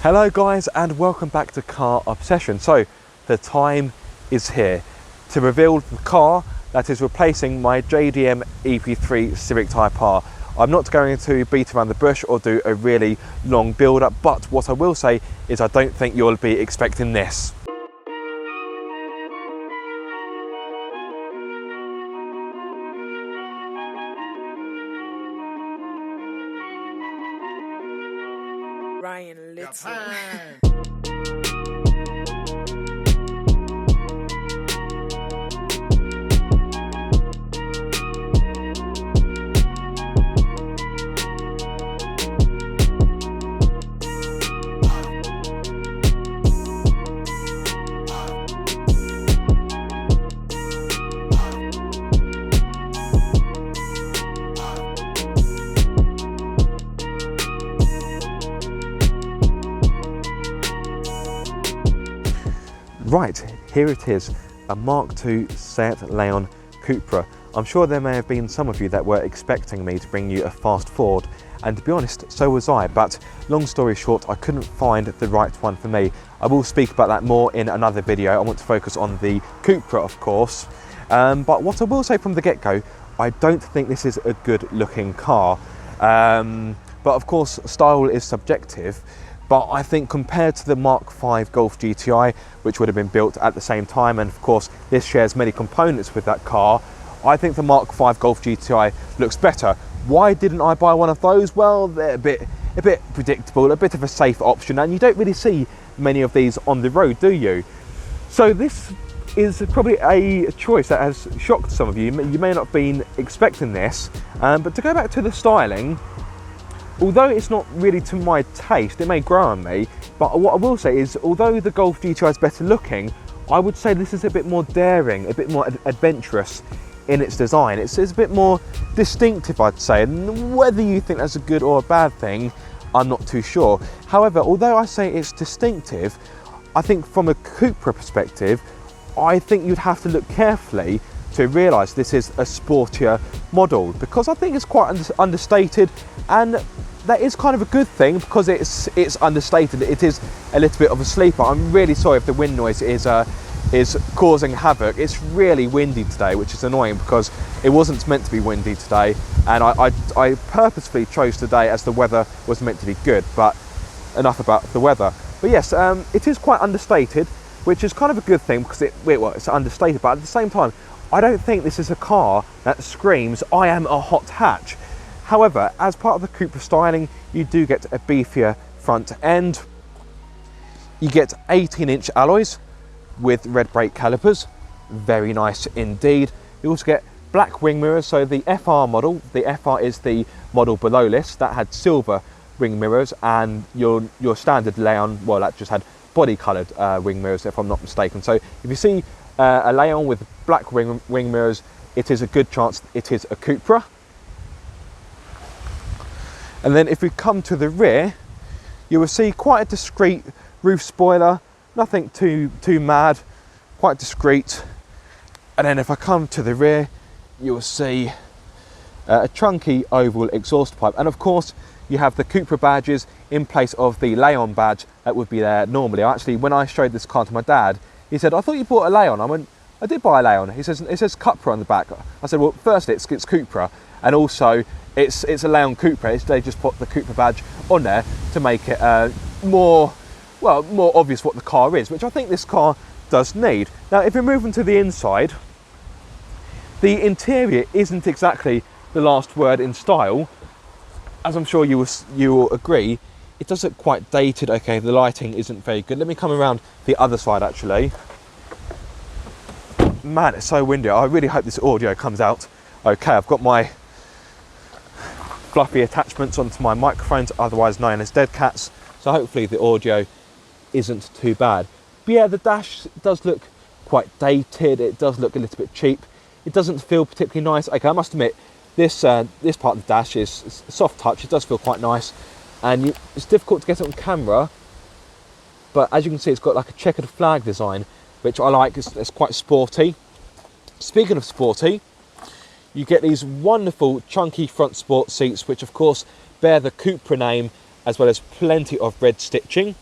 Hello guys and welcome back to Car Obsession. So the time is here to reveal the car that is replacing my JDM EP3 Civic Type R. I'm not going to beat around the bush or do a really long build up, but what I will say is I don't think you'll be expecting this. Ryan Little. Right, here it is, a Mark II Seat Leon Cupra. I'm sure there may have been some of you that were expecting me to bring you a fast forward, and to be honest, so was I, but long story short, I couldn't find the right one for me. I will speak about that more in another video. I want to focus on the Cupra, of course, but what I will say from the get-go, I don't think this is a good looking car, but of course, style is subjective. But I think compared to the Mark V Golf GTI, which would have been built at the same time, and of course this shares many components with that car, I think the Mark V Golf GTI looks better. Why didn't I buy one of those? Well, they're a bit predictable, a bit of a safe option, and you don't really see many of these on the road, do you? So this is probably a choice that has shocked some of you. You may not have been expecting this, but to go back to the styling, although it's not really to my taste, it may grow on me, but what I will say is, although the Golf GTI is better looking, I would say this is a bit more daring, a bit more adventurous in its design. It's a bit more distinctive, I'd say, and whether you think that's a good or a bad thing, I'm not too sure. However, although I say it's distinctive, I think from a Cupra perspective, I think you'd have to look carefully to realise this is a sportier model, because I think it's quite understated, and that is kind of a good thing because it's understated. It is a little bit of a sleeper. I'm really sorry if the wind noise is causing havoc. It's really windy today, which is annoying because it wasn't meant to be windy today, and I purposefully chose today as the weather was meant to be good. But enough about the weather. But yes, it is quite understated, which is kind of a good thing because it's understated, but at the same time, I don't think this is a car that screams, I am a hot hatch. However, as part of the Cupra styling, you do get a beefier front end. You get 18-inch alloys with red brake calipers. Very nice indeed. You also get black wing mirrors. So the FR model, the FR is the model below this, that had silver wing mirrors, and your standard Leon, well, that just had body coloured wing mirrors, if I'm not mistaken. So if you see a Leon with black wing mirrors, it is a good chance it is a Cupra. And then if we come to the rear, you will see quite a discreet roof spoiler, nothing too mad, quite discreet. And then if I come to the rear, you will see a chunky oval exhaust pipe. And of course, you have the Cupra badges in place of the Leon badge that would be there normally. Actually, when I showed this car to my dad, he said, I thought you bought a Leon. I went, I did buy a Leon. He says, it says Cupra on the back. I said, well, firstly, it's Cupra, and also it's a Leon Cupra. They just put the Cupra badge on there to make it more obvious what the car is, which I think this car does need. Now, if you're moving to the inside, the interior isn't exactly the last word in style. As I'm sure you will agree, it does look quite dated. Okay, the lighting isn't very good. Let me come around the other side actually. Man, it's so windy. I really hope this audio comes out okay. I've got my fluffy attachments onto my microphones, otherwise known as dead cats, so hopefully the audio isn't too bad. But yeah, the dash does look quite dated. It does look a little bit cheap. It doesn't feel particularly nice. Okay, I must admit, this part of the dash is soft touch. It does feel quite nice, and it's difficult to get it on camera, but as you can see, it's got like a checkered flag design, which I like. It's quite sporty. Speaking of sporty, you get these wonderful chunky front sport seats, which of course bear the Cupra name as well as plenty of red stitching.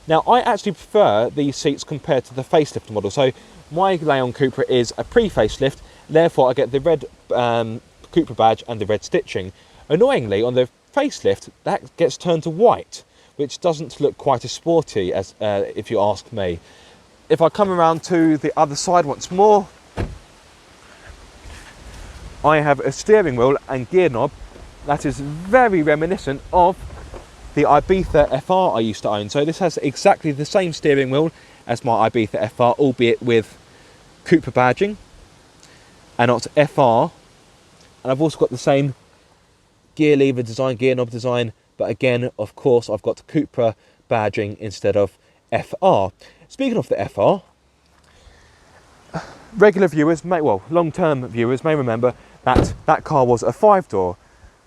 Now, I actually prefer these seats compared to the facelift model. So my Leon Cupra is a pre-facelift, therefore I get the red Cupra badge and the red stitching. Annoyingly, on the facelift, that gets turned to white, which doesn't look quite as sporty as if you ask me. If I come around to the other side once more, I have a steering wheel and gear knob that is very reminiscent of the Ibiza FR I used to own. So this has exactly the same steering wheel as my Ibiza FR, albeit with Cupra badging and not FR. And I've also got the same gear lever design, gear knob design, but again, of course, I've got Cupra badging instead of FR. Speaking of the FR, regular viewers may, well, long-term viewers may remember that that car was a 5-door.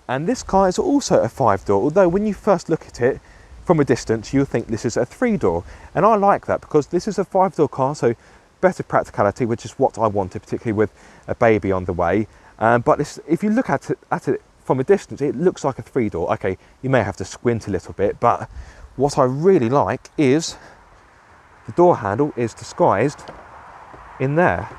And this car is also a 5-door, although when you first look at it from a distance, you'll think this is a 3-door. And I like that because this is a 5-door car, so better practicality, which is what I wanted, particularly with a baby on the way. But if you look at it from a distance, it looks like a 3-door. Okay, you may have to squint a little bit, but what I really like is the door handle is disguised in there.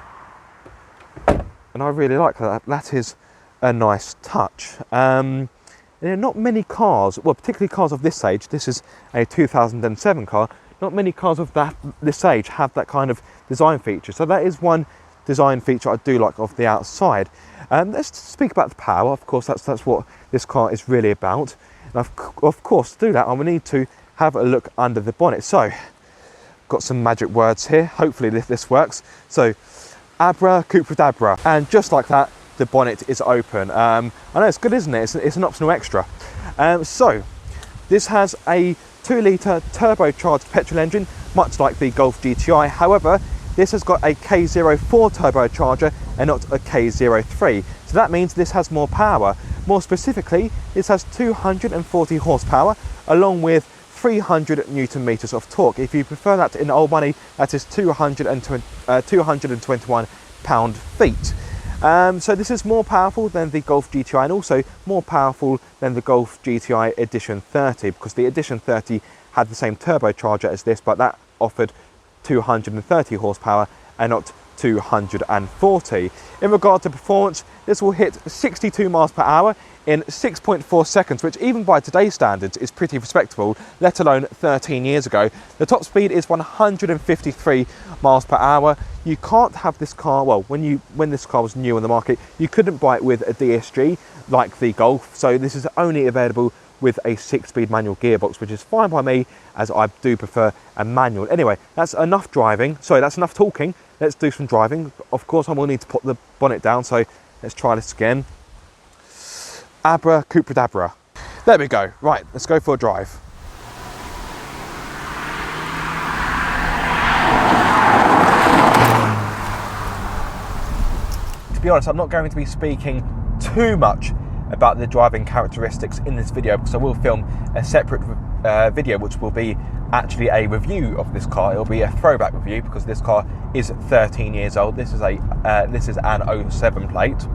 And I really like that. That is a nice touch. There are not many cars, well, particularly cars of this age, this is a 2007 car, not many cars of this age have that kind of design feature. So that is one design feature I do like of the outside. Let's speak about the power. Of course, that's what this car is really about. And of course, to do that, I will need to have a look under the bonnet. So, got some magic words here. Hopefully this works. So, Abra Cupradabra, and just like that, the bonnet is open. I know it's good, isn't it? It's an optional extra. So this has a 2-litre turbocharged petrol engine, much like the Golf GTI. However, this has got a K04 turbocharger and not a K03. So that means this has more power. More specifically, this has 240 horsepower along with 300 newton meters of torque. If you prefer that in old money, that is 221 pound-feet. So this is more powerful than the Golf GTI and also more powerful than the Golf GTI Edition 30, because the Edition 30 had the same turbocharger as this, but that offered 230 horsepower and not 240. In regard to performance, this will hit 62 miles per hour in 6.4 seconds, which even by today's standards is pretty respectable, let alone 13 years ago. The top speed is 153 miles per hour. You can't have this car, well, when this car was new on the market, you couldn't buy it with a DSG like the Golf, so this is only available with a 6-speed manual gearbox, which is fine by me, as I do prefer a manual. Anyway, that's enough driving. Sorry, that's enough talking. Let's do some driving. Of course, I will need to put the bonnet down, so let's try this again. Abra Cupradabra. There we go. Right, let's go for a drive. To be honest, I'm not going to be speaking too much about the driving characteristics in this video, because I will film a separate video which will be actually a review of this car. It'll be a throwback review because this car is 13 years old. This is an 07 plate.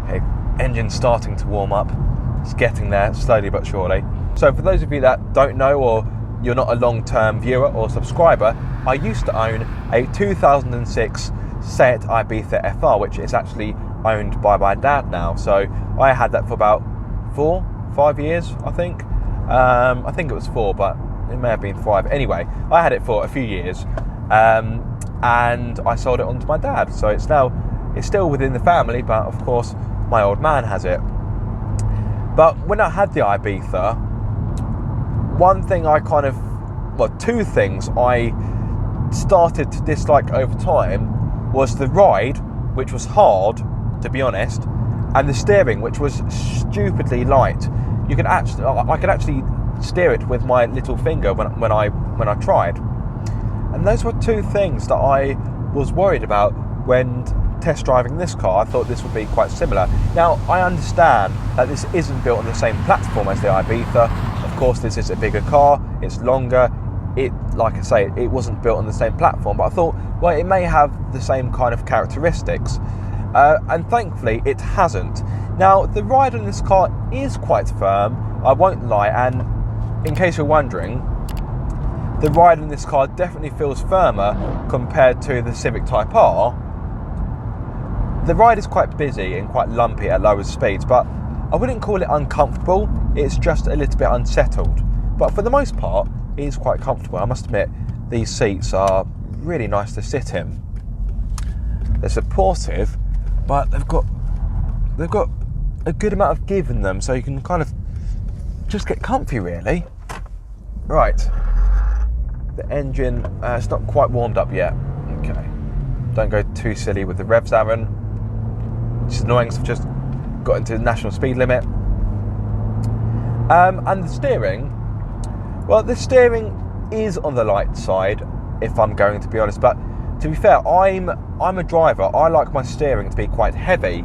Okay, engine starting to warm up. It's getting there slowly but surely. So for those of you that don't know, or you're not a long-term viewer or subscriber, I used to own a 2006 Seat Ibiza FR, which is actually owned by my dad now. So I had that for about 4-5 years, I think. I think it was 4, but it may have been 5. Anyway, I had it for a few years, and I sold it on to my dad. So it's still within the family, but of course my old man has it. But when I had the Ibiza, two things I started to dislike over time was the ride, which was hard, to be honest, and the steering, which was stupidly light. I could actually steer it with my little finger when I tried. And those were two things that I was worried about when test driving this car. I thought this would be quite similar. Now, I understand that this isn't built on the same platform as the Ibiza. Of course, this is a bigger car, it's longer. Like I say, it wasn't built on the same platform, but I thought, well, it may have the same kind of characteristics. And thankfully, it hasn't. Now, the ride on this car is quite firm, I won't lie, and in case you're wondering, the ride in this car definitely feels firmer compared to the Civic Type R. The ride is quite busy and quite lumpy at lower speeds, but I wouldn't call it uncomfortable, it's just a little bit unsettled. But for the most part, it is quite comfortable. I must admit, these seats are really nice to sit in. They're supportive, but they've got a good amount of give in them, so you can kind of just get comfy, really. Right, the engine, it's not quite warmed up yet. Okay, don't go too silly with the revs, Aaron. It's annoying because I've just got into the national speed limit. And the steering, well, the steering is on the light side, if I'm going to be honest, but to be fair, I'm a driver. I like my steering to be quite heavy.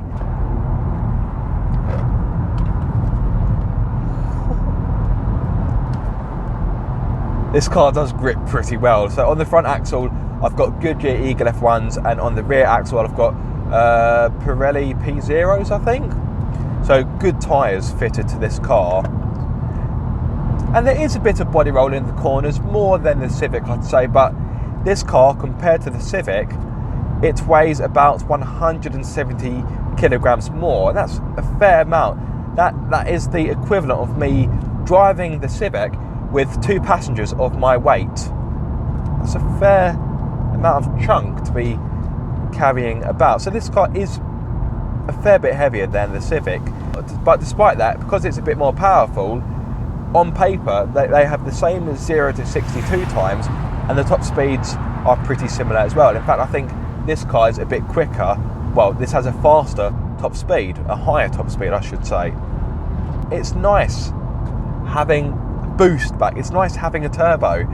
This car does grip pretty well. So on the front axle, I've got Goodyear Eagle F1s, and on the rear axle, I've got Pirelli P0s, I think. So good tyres fitted to this car. And there is a bit of body roll in the corners, more than the Civic, I'd say, but this car, compared to the Civic, it weighs about 170 kilograms more. That's a fair amount. That is the equivalent of me driving the Civic with 2 passengers of my weight. That's a fair amount of chunk to be carrying about. So this car is a fair bit heavier than the Civic, but despite that, because it's a bit more powerful, on paper they have the same as 0 to 62 times, and the top speeds are pretty similar as well. In fact, I think this car is a bit quicker. Well, this has a faster top speed, a higher top speed, I should say. It's nice having boost back. It's nice having a turbo.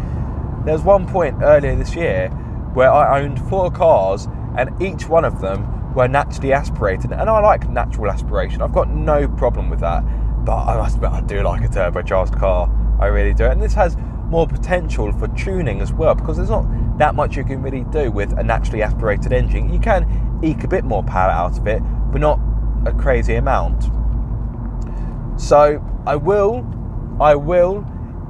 There was one point earlier this year where I owned 4 cars, and each one of them were naturally aspirated, and I like natural aspiration. I've got no problem with that, but I must admit, I do like a turbocharged car. I really do. And this has more potential for tuning as well, because there's not that much you can really do with a naturally aspirated engine. You can eke a bit more power out of it, but not a crazy amount. So I will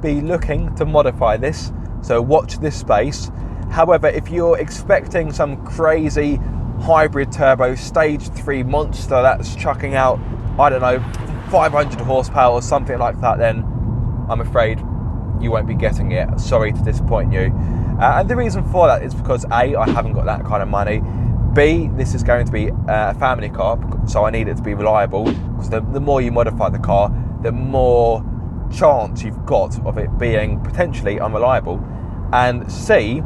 be looking to modify this, so watch this space. However, if you're expecting some crazy hybrid turbo stage 3 monster that's chucking out, I don't know, 500 horsepower or something like that, then I'm afraid you won't be getting it. Sorry to disappoint you. And the reason for that is because A, I haven't got that kind of money. B, this is going to be a family car, so I need it to be reliable, because the more you modify the car, the more chance you've got of it being potentially unreliable. And C,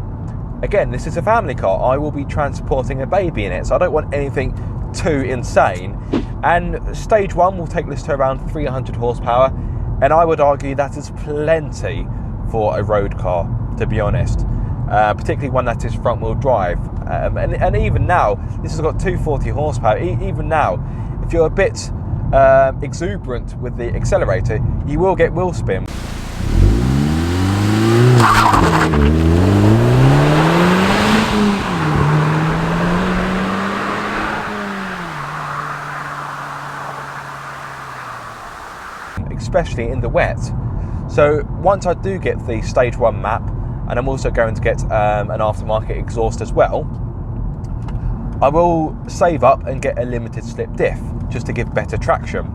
again, this is a family car. I will be transporting a baby in it, so I don't want anything too insane. And stage 1 will take this to around 300 horsepower, and I would argue that is plenty for a road car, to be honest, particularly one that is front wheel drive. And even now, this has got 240 horsepower. Even now, if you're a bit exuberant with the accelerator, you will get wheel spin. Especially in the wet. So once I do get the stage 1 map, and I'm also going to get an aftermarket exhaust as well, I will save up and get a limited slip diff just to give better traction.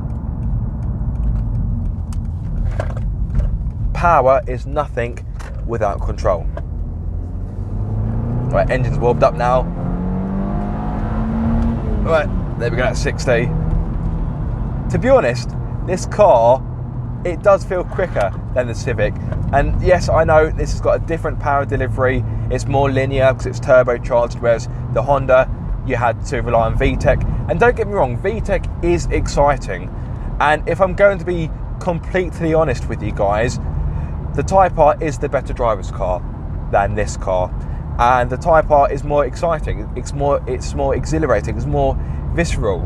Power is nothing without control. Right, engine's warmed up now. Right, there we go at 60. To be honest, this car, it does feel quicker than the Civic. And yes, I know this has got a different power delivery. It's more linear because it's turbocharged, whereas the Honda, you had to rely on VTEC. And don't get me wrong, VTEC is exciting. And if I'm going to be completely honest with you guys, the Type R is the better driver's car than this car. And the Type R is more exciting. It's more exhilarating. It's more visceral.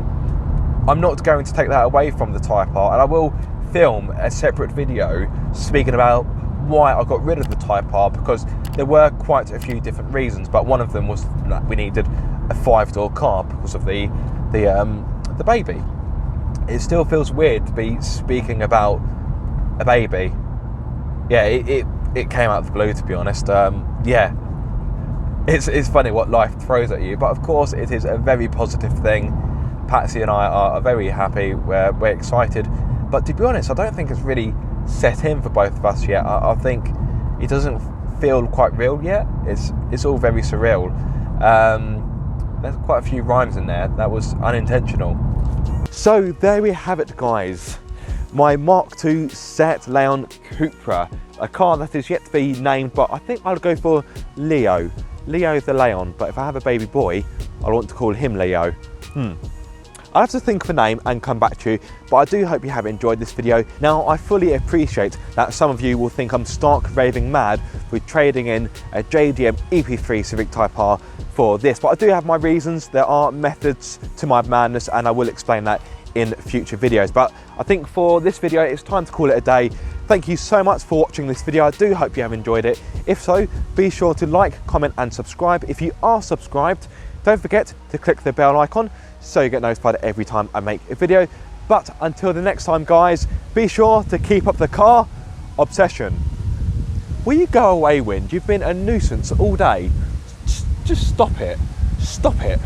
I'm not going to take that away from the Type R, and I will film a separate video speaking about why I got rid of the Type R, because there were quite a few different reasons, but one of them was that we needed a 5-door car because of the baby. It still feels weird to be speaking about a baby. Yeah, it came out of the blue, to be honest. Yeah, it's funny what life throws at you, but of course it is a very positive thing. Patsy and I are very happy, we're excited, but to be honest, I don't think it's really set in for both of us yet. I think it doesn't feel quite real yet. It's all very surreal. There's quite a few rhymes in there. That was unintentional. So there we have it, guys. My Mark II Seat Leon Cupra, a car that is yet to be named, but I think I'll go for Leo the Leon. But if I have a baby boy, I want to call him Leo. I have to think of a name and come back to you, but I do hope you have enjoyed this video. Now, I fully appreciate that some of you will think I'm stark raving mad with trading in a JDM EP3 Civic Type R for this, but I do have my reasons. There are methods to my madness, and I will explain that in future videos. But I think for this video, it's time to call it a day. Thank you so much for watching this video. I do hope you have enjoyed it. If so, be sure to like, comment and subscribe. If you are subscribed, don't forget to click the bell icon so you get notified every time I make a video. But until the next time, guys, be sure to keep up the car obsession. Will you go away, Wind? You've been a nuisance all day. Just stop it. Stop it.